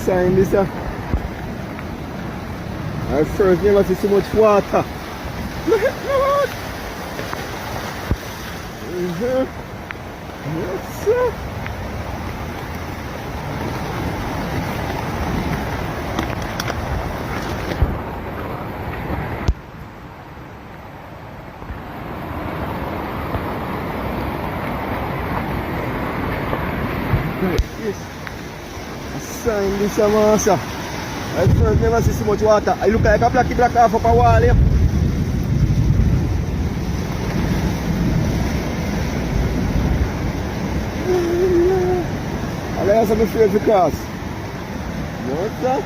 sign this. I first never see so much water. Yes, sir. Right, yes. I sign this, master. I first never see so much water. I look like a black half up a wall here. I like some favorite class. What's that?